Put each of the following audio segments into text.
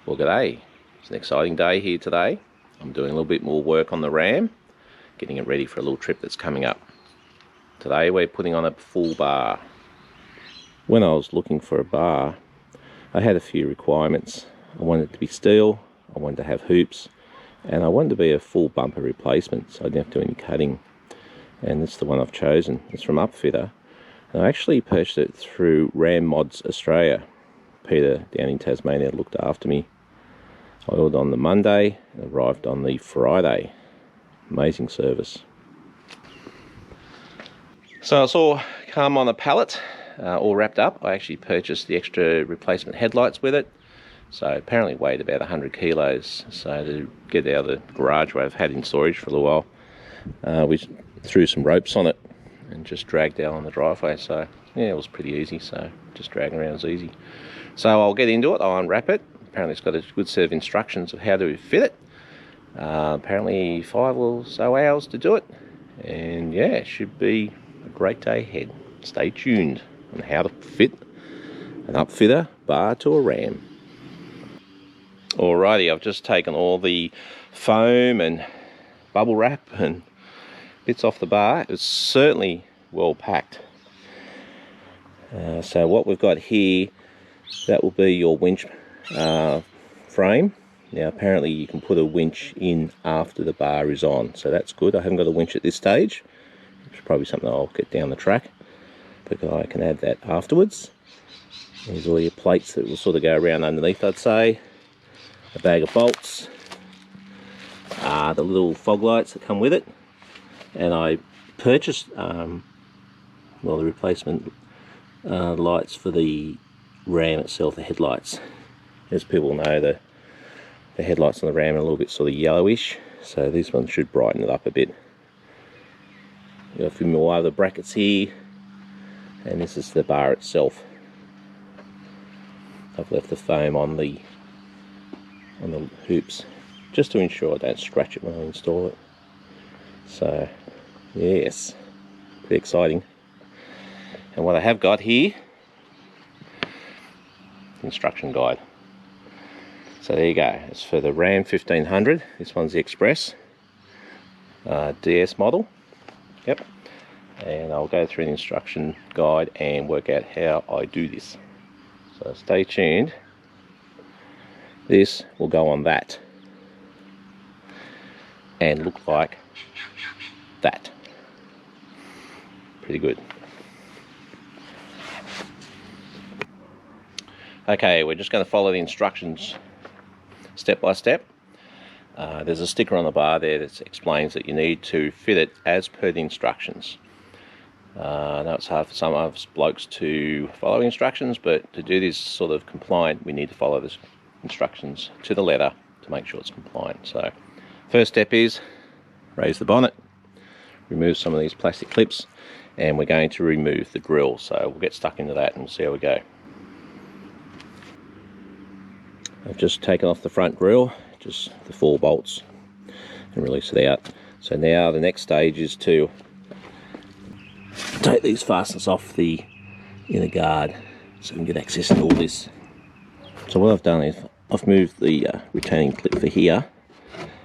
Well, g'day. It's an exciting day here today. I'm doing a little bit more work on the ram, getting it ready for a little trip that's coming up. Today we're putting on a full bar. When I was looking for a bar, I had a few requirements. I wanted it to be steel, I wanted to have hoops, and I wanted to be a full bumper replacement, so I didn't have to do any cutting. And it's the one I've chosen. It's from Upfitter. And I actually purchased it through Ram Mods Australia. Peter down in Tasmania looked after me. I ordered on the Monday and arrived on the Friday. Amazing service. So it's all come on a pallet, all wrapped up. I actually purchased the extra replacement headlights with it. So apparently it weighed about 100 kilos. So to get it out of the garage where I've had in storage for a little while, we threw some ropes on it and just dragged out on the driveway. So yeah, it was pretty easy. So just dragging around is easy. So I'll get into it, I'll unwrap it. Apparently it's got a good set of instructions of how to fit it. Apparently 5 or so hours to do it. And yeah, it should be a great day ahead. Stay tuned on how to fit an Upfitter bar to a ram. Alrighty, I've just taken all the foam and bubble wrap and bits off the bar. It's certainly well packed. So what we've got here, that will be your winch frame. Now apparently you can put a winch in after the bar is on, so that's good. I haven't got a winch at this stage. It's probably something I'll get down the track, but I can add that afterwards. There's all your plates that will sort of go around underneath, I'd say. A bag of bolts, the little fog lights that come with it, and I purchased the replacement lights for the ram itself, the headlights. As people know, the headlights on the ram are a little bit sort of yellowish, so this one should brighten it up a bit. You've got a few more other brackets here, and this is the bar itself. I've left the foam on the hoops just to ensure I don't scratch it when I install it. So yes, pretty exciting. And what I have got here, instruction guide. So there you go, it's for the Ram 1500. This one's the Express DS model. Yep. And I'll go through the instruction guide and work out how I do this. So stay tuned. This will go on that and look like that. Pretty good. Okay, we're just going to follow the instructions step by step. There's a sticker on the bar there that explains that you need to fit it as per the instructions. I know it's hard for some of us blokes to follow instructions, but to do this sort of compliant, we need to follow the instructions to the letter to make sure it's compliant. So first step is raise the bonnet, remove some of these plastic clips, and we're going to remove the grill. So we'll get stuck into that and we'll see how we go. I've just taken off the front grille, just the 4 bolts, and release it out. So now the next stage is to take these fasteners off the inner guard so we can get access to all this. So what I've done is I've moved the retaining clip for here,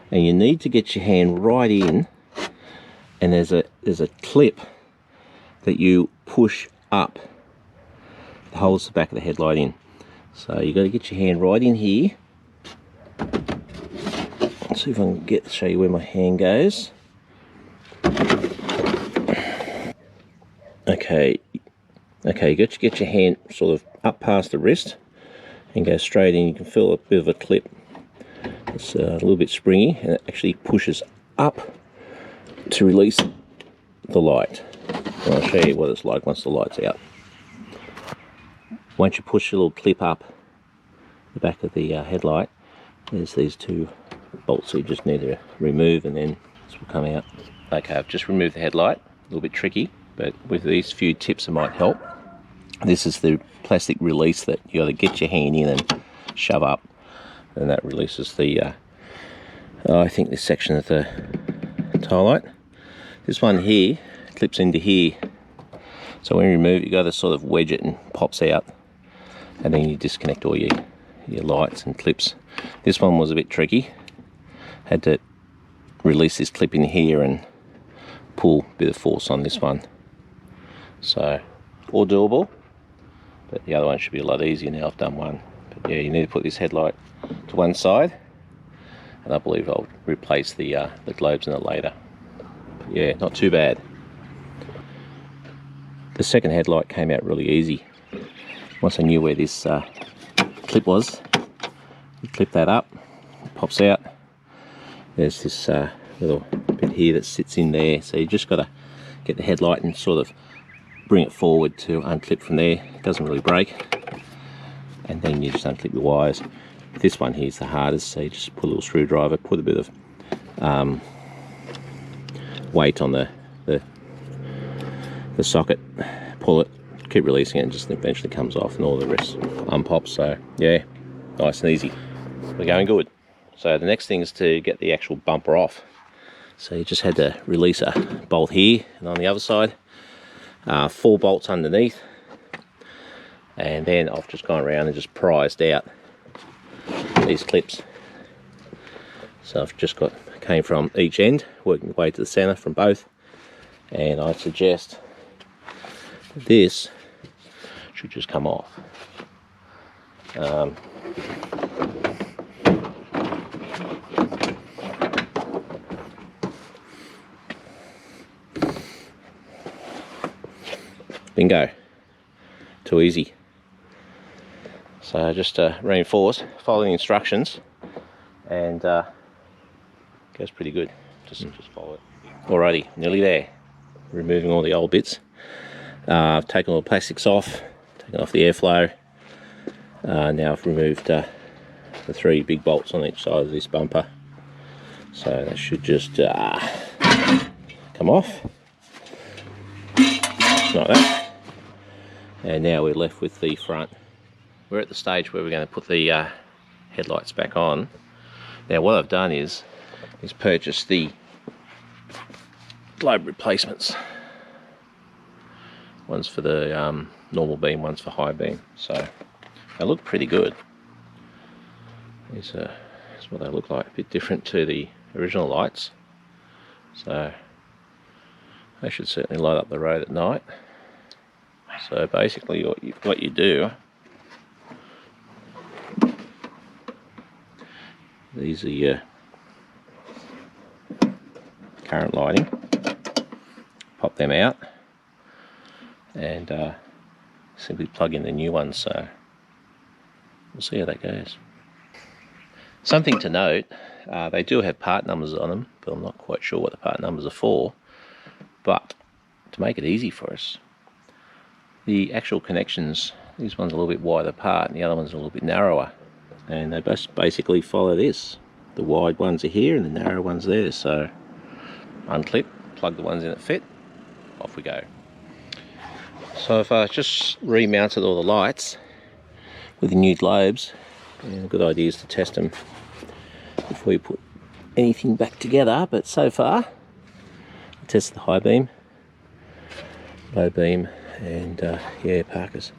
and you need to get your hand right in, and there's a clip that you push up that holds the back of the headlight in. So you've got to get your hand right in here. Let's see if I can show you where my hand goes. Okay, you got to get your hand sort of up past the wrist and go straight in. You can feel a bit of a clip. It's a little bit springy, and it actually pushes up to release the light. And I'll show you what it's like once the light's out. Once you push a little clip up the back of the headlight, there's these 2 bolts that you just need to remove, and then this will come out. Okay, I've just removed the headlight. A little bit tricky, but with these few tips it might help. This is the plastic release that you got to get your hand in and shove up, and that releases the I think this section of the tail light. This one here clips into here, so when you remove it, you got to sort of wedge it and pops out, and then you disconnect all your your lights and clips. This one was a bit tricky. Had to release this clip in here and pull a bit of force on this one. So, all doable, but the other one should be a lot easier now I've done one. But yeah, you need to put this headlight to one side, and I believe I'll replace the globes in it later. But yeah, not too bad. The second headlight came out really easy. Once I knew where this clip was, you clip that up, it pops out. There's this little bit here that sits in there, so you just got to get the headlight and sort of bring it forward to unclip from there. It doesn't really break, and then you just unclip your wires. This one here is the hardest, so you just put a little screwdriver, put a bit of weight on the socket, pull it, keep releasing it, and just eventually comes off, and all the rest unpops. So yeah, nice and easy. We're going good. So the next thing is to get the actual bumper off. So you just had to release a bolt here, and on the other side, 4 bolts underneath, and then I've just gone around and just prized out these clips. So I've just came from each end, working the way to the center from both, and I suggest this should just come off. Bingo, too easy. So just reinforce, follow the instructions, and goes pretty good. Just follow it. Alrighty, nearly there. Removing all the old bits. I've taken all the plastics off, taken off the airflow. Now I've removed the 3 big bolts on each side of this bumper. So that should just come off. Like that. And now we're left with the front. We're at the stage where we're going to put the headlights back on. Now what I've done is purchase the globe replacements. One's for the normal beam, one's for high beam. So they look pretty good. These are what they look like, a bit different to the original lights. So they should certainly light up the road at night. So basically what you do, these are your current lighting, pop them out, and simply plug in the new ones. So we'll see how that goes. Something to note, they do have part numbers on them, but I'm not quite sure what the part numbers are for. But to make it easy for us, the actual connections, this one's a little bit wider apart and the other one's a little bit narrower, and they both basically follow this. The wide ones are here and the narrow ones there. So unclip, plug the ones in that fit, off we go. So if I just remounted all the lights with the new globes, and a good idea is to test them before you put anything back together. But so far I tested the high beam, low beam, and yeah, Parkers.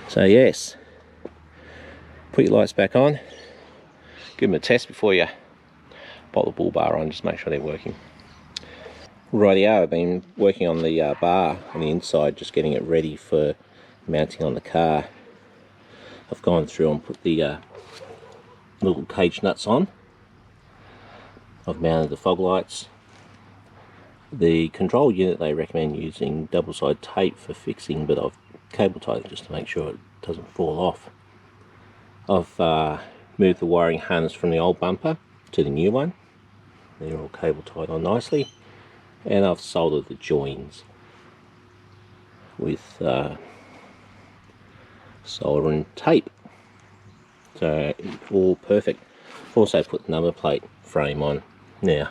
So yes, put your lights back on, give them a test before you bolt the bull bar on, just make sure they're working. Rightio, I've been working on the bar on the inside, just getting it ready for mounting on the car. I've gone through and put the little cage nuts on. I've mounted the fog lights. The control unit, they recommend using double-side tape for fixing, but I've cable tied it just to make sure it doesn't fall off. I've moved the wiring harness from the old bumper to the new one. They're all cable tied on nicely, and I've soldered the joins with solder and tape. So all perfect. I've also put the number plate frame on. Now,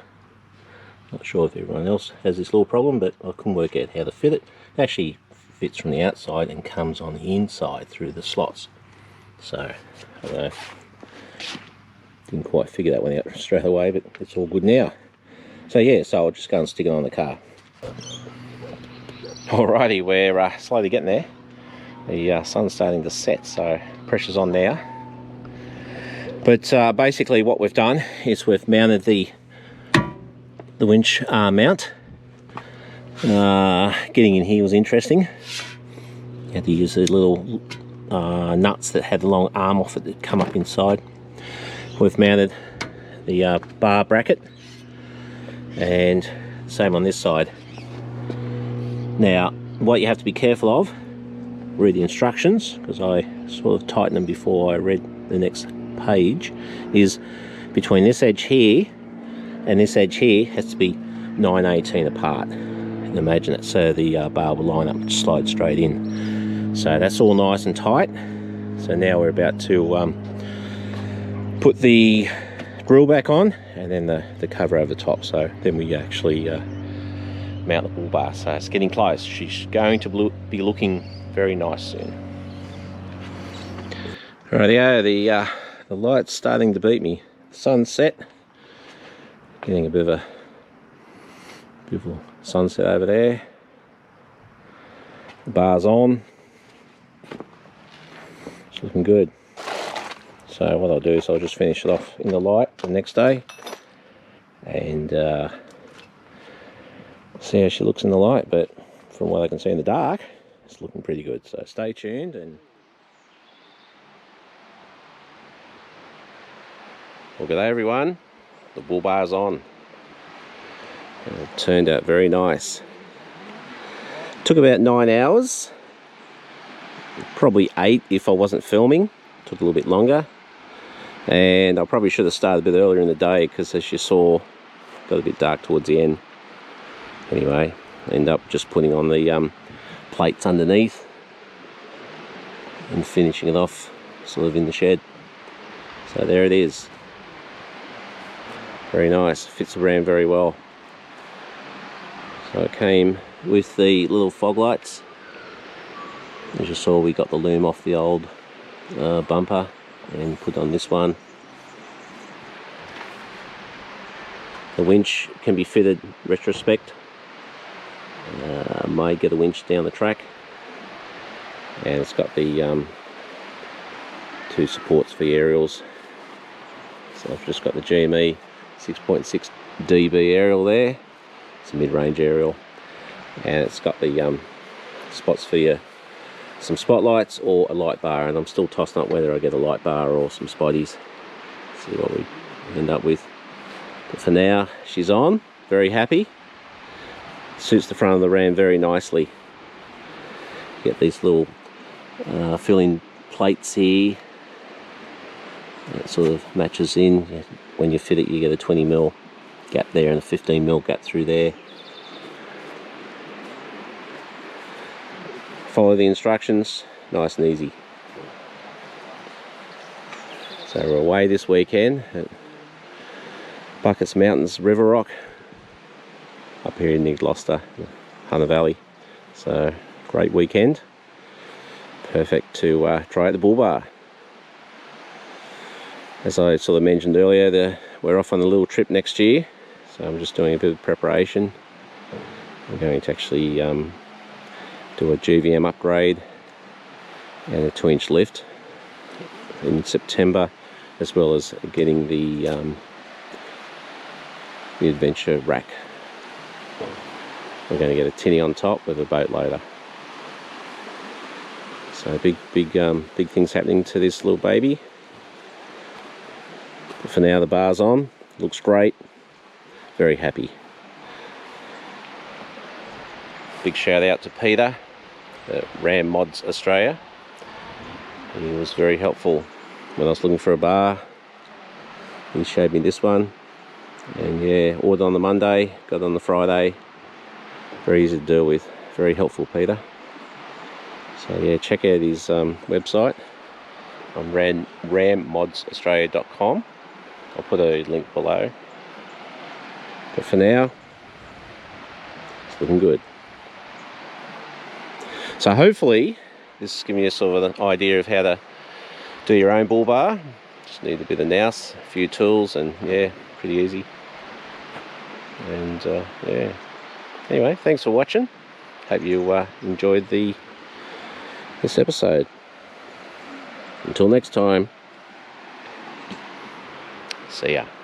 not sure if everyone else has this little problem, but I couldn't work out how to fit it. It actually fits from the outside and comes on the inside through the slots. So, I don't know. Didn't quite figure that one out straight away, but it's all good now. So yeah, so I'll just go and stick it on the car. Alrighty, we're slowly getting there. The sun's starting to set, so pressure's on now. But basically what we've done is we've mounted the winch mount. Getting in here was interesting. You had to use these little nuts that had the long arm off it that come up inside. We've mounted the bar bracket, and same on this side. Now what you have to be careful of, read the instructions, because I sort of tightened them before I read the next page, is between this edge here and this edge here has to be 9/18 apart. And imagine it, so the bar will line up and slide straight in. So that's all nice and tight. So now we're about to put the grill back on, and then the cover over the top, so then we actually mount the bull bar. So it's getting close. She's going to be looking very nice soon. Rightio, the light's starting to beat me. Sun's set. Getting a bit of a beautiful sunset over there. The bar's on. It's looking good. So what I'll do is I'll just finish it off in the light the next day, and see how she looks in the light. But from what I can see in the dark, it's looking pretty good. So stay tuned. And well, good day everyone. The bull bar's on. And it turned out very nice. Took about 9 hours. Probably 8 if I wasn't filming. Took a little bit longer. And I probably should have started a bit earlier in the day, because as you saw, got a bit dark towards the end. Anyway, I ended up just putting on the plates underneath and finishing it off sort of in the shed. So there it is. Very nice, fits the ram very well. So it came with the little fog lights. As you saw, we got the loom off the old bumper and put on this one. The winch can be fitted retrospect. May get a winch down the track, and it's got the 2 supports for the aerials. So I've just got the GME 6.6 dB aerial there. It's a mid-range aerial, and it's got the spots for your some spotlights or a light bar, and I'm still tossing up whether I get a light bar or some spotties. See what we end up with. But for now, she's on. Very happy. Suits the front of the ram very nicely. Get these little fill-in plates here. It sort of matches in. When you fit it, you get a 20mm gap there and a 15mm gap through there. Follow the instructions, nice and easy. So we're away this weekend at Buckets Mountains River Rock up here in Gloucester, Hunter Valley. So great weekend, perfect to try out the bull bar. As I sort of mentioned earlier, we're off on a little trip next year, so I'm just doing a bit of preparation. I'm going to actually do a GVM upgrade and a 2-inch lift in September, as well as getting the adventure rack. We're going to get a tinny on top with a boat loader. So big things happening to this little baby. But for now, the bar's on, looks great, very happy. Big shout out to Peter at Ram Mods Australia. He was very helpful when I was looking for a bar. He showed me this one, and yeah, ordered on the Monday, got on the Friday. Very easy to deal with, very helpful, Peter. So yeah, check out his website on rammodaustralia.com. I'll put a link below. But for now, it's looking good. So hopefully this is giving you sort of an idea of how to do your own bull bar. Just need a bit of nous, a few tools, and yeah, pretty easy. And yeah, anyway, thanks for watching. Hope you enjoyed this episode. Until next time. See ya.